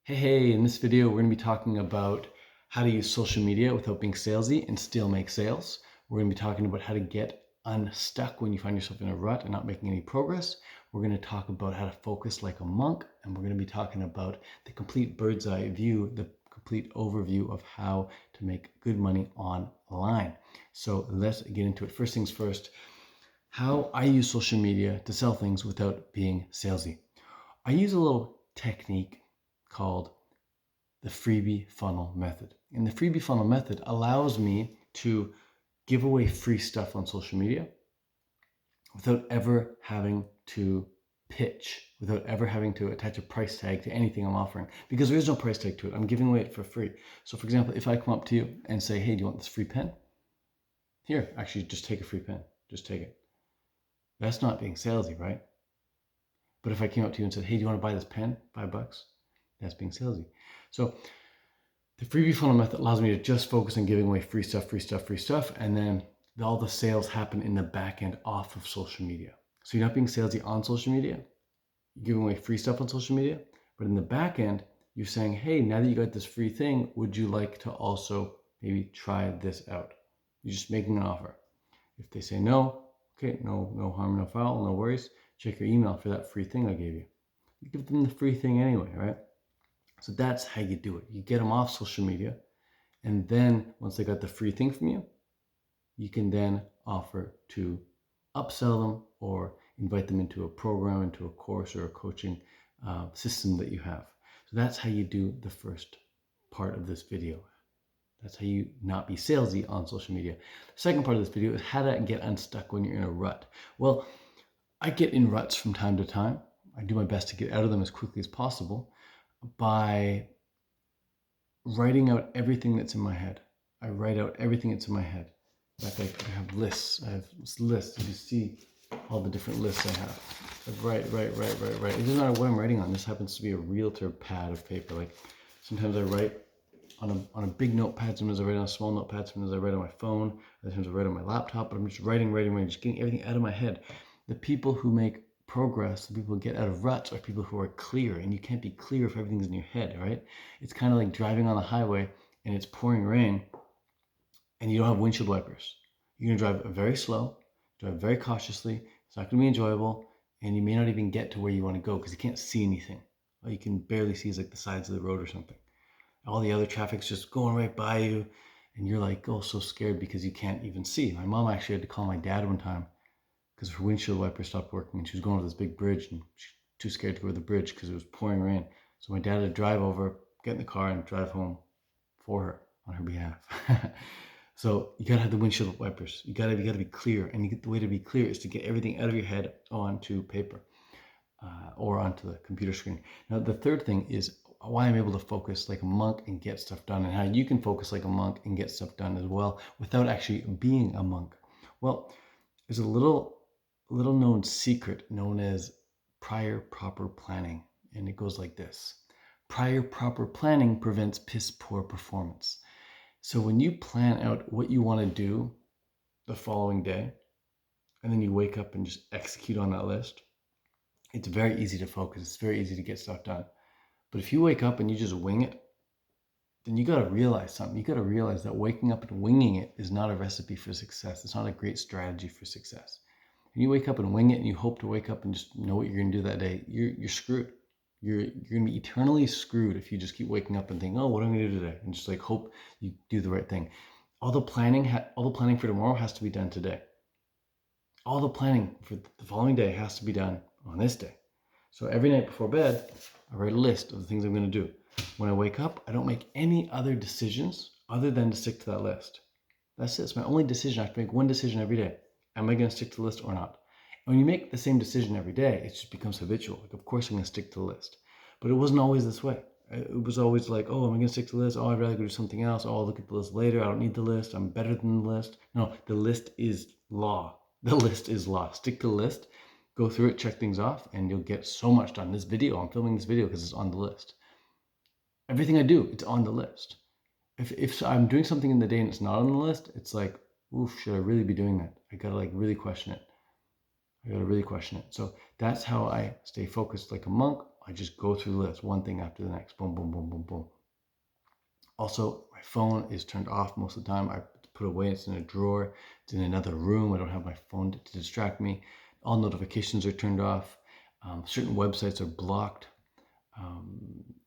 Hey, in this video, we're going to be talking about how to use social media without being salesy and still make sales. We're going to be talking about how to get unstuck when you find yourself in a rut and not making any progress. We're going to talk about how to focus like a monk, and we're going to be talking about the complete bird's eye view, the complete overview of how to make good money online. So let's get into it. First things first, how I use social media to sell things without being salesy. I use a little technique called the freebie funnel method. And the freebie funnel method allows me to give away free stuff on social media without ever having to pitch, without ever having to attach a price tag to anything I'm offering, because there is no price tag to it. I'm giving away it for free. So for example, if I come up to you and say, hey, do you want this free pen? Here, actually, just take a free pen. Just take it. That's not being salesy, right? But if I came up to you and said, hey, do you want to buy this pen? $5? That's being salesy. So the freebie funnel method allows me to just focus on giving away free stuff, and then all the sales happen in the back end off of social media. So you're not being salesy on social media, you're giving away free stuff on social media, but in the back end, you're saying, hey, now that you got this free thing, would you like to also maybe try this out? You're just making an offer. If they say no, okay, no harm, no foul, no worries. Check your email for that free thing I gave you. You give them the free thing anyway, right? So that's how you do it. You get them off social media, and then once they got the free thing from you, you can then offer to upsell them or invite them into a program, into a course or a coaching system that you have. So that's how you do the first part of this video. That's how you not be salesy on social media. The second part of this video is how to get unstuck when you're in a rut. Well, I get in ruts from time to time. I do my best to get out of them as quickly as possible by writing out everything that's in my head. I write out everything that's in my head. In fact, I have lists. I have lists. You see all the different lists I have. I write. It doesn't matter what I'm writing on. This happens to be a realtor pad of paper. Like sometimes I write on a big notepad, sometimes I write on a small notepad, sometimes I write on my phone, sometimes I write on my laptop, but I'm just writing, just getting everything out of my head. The people who make progress, the people who get out of ruts are people who are clear, and you can't be clear if everything's in your head, right? It's kind of like driving on the highway and it's pouring rain and you don't have windshield wipers. You're gonna drive very slow, drive very cautiously, it's not gonna be enjoyable, and you may not even get to where you wanna go because you can't see anything. All you can barely see is like the sides of the road or something. All the other traffic's just going right by you, and you're like, oh, so scared because you can't even see. My mom actually had to call my dad one time because her windshield wiper stopped working, and she was going over this big bridge, and she was too scared to go over the bridge because it was pouring rain. So my dad had to drive over, get in the car, and drive home for her on her behalf. So you gotta have the windshield wipers. You gotta be clear, and the way to be clear is to get everything out of your head onto paper or onto the computer screen. Now the third thing is why I'm able to focus like a monk and get stuff done, and how you can focus like a monk and get stuff done as well without actually being a monk. Well, there's a little known secret known as prior proper planning, and it goes like this. Prior proper planning prevents piss poor performance. So when you plan out what you want to do the following day, and then you wake up and just execute on that list, it's very easy to focus. It's very easy to get stuff done. But if you wake up and you just wing it, then you got to realize something. You got to realize that waking up and winging it is not a recipe for success. It's not a great strategy for success. When you wake up and wing it and you hope to wake up and just know what you're going to do that day, you're screwed. You're going to be eternally screwed if you just keep waking up and think, oh, what am I going to do today? And just like hope you do the right thing. All the planning for tomorrow has to be done today. All the planning for the following day has to be done on this day. So every night before bed, I write a list of the things I'm going to do. When I wake up, I don't make any other decisions other than to stick to that list. That's it. It's my only decision. I have to make one decision every day. Am I going to stick to the list or not? And when you make the same decision every day, it just becomes habitual. Like, of course I'm going to stick to the list. But it wasn't always this way. It was always like, oh, am I going to stick to the list? Oh, I'd rather go do something else. Oh, I'll look at the list later. I don't need the list. I'm better than the list. No, the list is law. The list is law. Stick to the list. Go through it, check things off, and you'll get so much done. This video, I'm filming this video because it's on the list. Everything I do, it's on the list. If I'm doing something in the day and it's not on the list, it's like, oof, should I really be doing that? I gotta really question it. So that's how I stay focused like a monk I just go through the list, one thing after the next, boom, boom, boom, boom, boom. Also, my phone is turned off most of the time. I put it away, it's in a drawer, it's in another room. I don't have my phone to distract me. All notifications are turned off. Certain websites are blocked.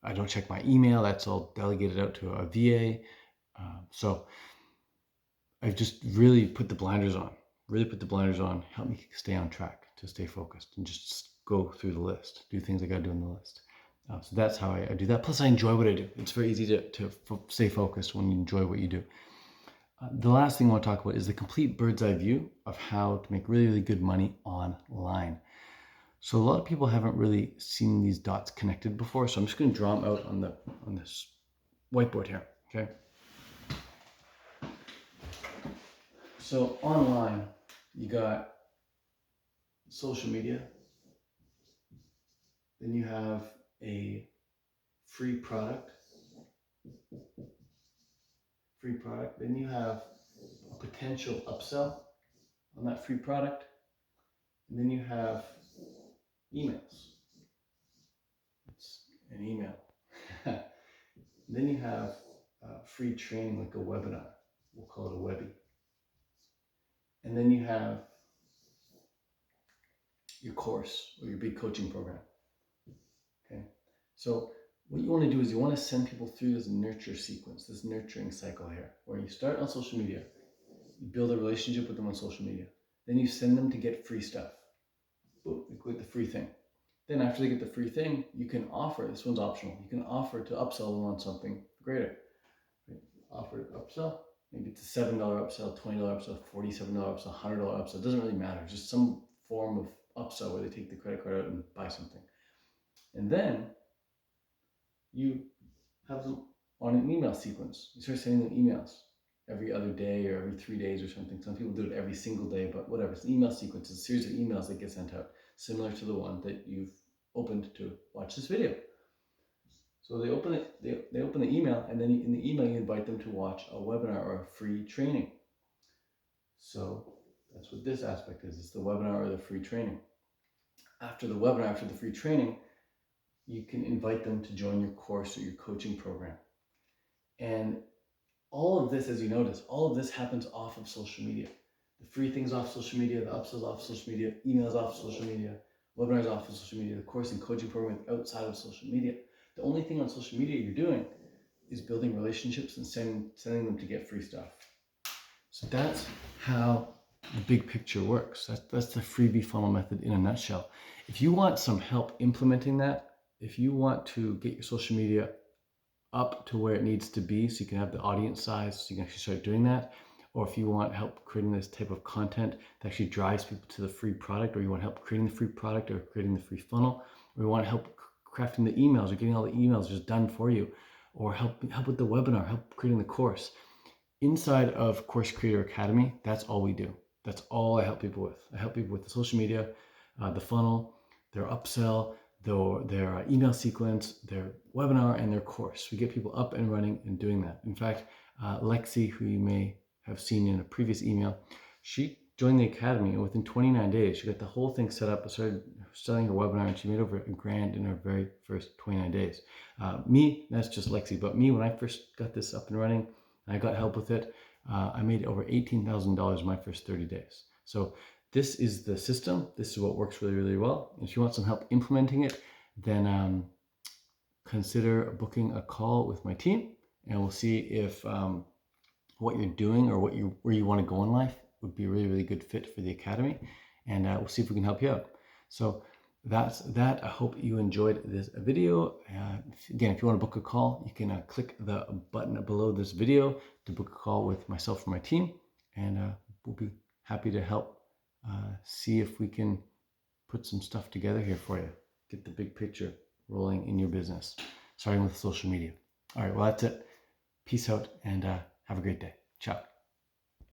I don't check my email. That's all delegated out to a VA. So I've just really put the blinders on. Help me stay on track, to stay focused, and just go through the list, do things I got to do in the list. So that's how I do that. Plus, I enjoy what I do. It's very easy to stay focused when you enjoy what you do. The last thing I want to talk about is the complete bird's eye view of how to make really, really good money online. So a lot of people haven't really seen these dots connected before. So I'm just going to draw them out on this whiteboard here. Okay. So online, you got social media. Then you have a free product. Then you have a potential upsell on that free product. And then you have emails. It's an email. Then you have free training, like a webinar. We'll call it a Webby. And then you have your course or your big coaching program. Okay. So what you want to do is you want to send people through this nurture sequence, this nurturing cycle here, where you start on social media, you build a relationship with them on social media, then you send them to get free stuff. Boom, you get the free thing. Then after they get the free thing, you can offer, this one's optional, you can offer to upsell them on something greater. Right? Offer to upsell, maybe it's a $7 upsell, $20 upsell, $47 upsell, $100 upsell, it doesn't really matter, just some form of upsell where they take the credit card out and buy something. And then you have them on an email sequence. You start sending them emails every other day or every 3 days or something. Some people do it every single day, but whatever. It's an email sequence. It's a series of emails that get sent out, similar to the one that you've opened to watch this video. So they open it. They open the email, and then in the email you invite them to watch a webinar or a free training. So that's what this aspect is. It's the webinar or the free training. After the webinar, after the free training, you can invite them to join your course or your coaching program. And all of this, as you notice, all of this happens off of social media. The free things off social media, the upsells off social media, emails off social media, webinars off of social media, the course and coaching program outside of social media. The only thing on social media you're doing is building relationships and sending them to get free stuff. So that's how the big picture works. That's the freebie funnel method in a nutshell. If you want some help implementing that, if you want to get your social media up to where it needs to be so you can have the audience size so you can actually start doing that, or if you want help creating this type of content that actually drives people to the free product, or you want help creating the free product or creating the free funnel, or you want help crafting the emails or getting all the emails just done for you, or help with the webinar, help creating the course. Inside of Course Creator Academy, that's all we do. That's all I help people with. I help people with the social media, the funnel, their upsell, their email sequence, their webinar, and their course. We get people up and running and doing that. In fact, Lexi, who you may have seen in a previous email, she joined the academy, and within 29 days, she got the whole thing set up and started selling her webinar, and she made over $1,000 in her very first 29 days. Me, that's just Lexi, but me, when I first got this up and running, I got help with it, I made over $18,000 in my first 30 days. So this is the system. This is what works really, really well. If you want some help implementing it, then consider booking a call with my team, and we'll see if what you're doing or where you want to go in life would be a really, really good fit for the academy, and we'll see if we can help you out. So that's that. I hope you enjoyed this video. Again, if you want to book a call, you can click the button below this video to book a call with myself or my team, and we'll be happy to help see if we can put some stuff together here for you. Get the big picture rolling in your business, starting with social media. All right, well, that's it. Peace out, and have a great day. Ciao.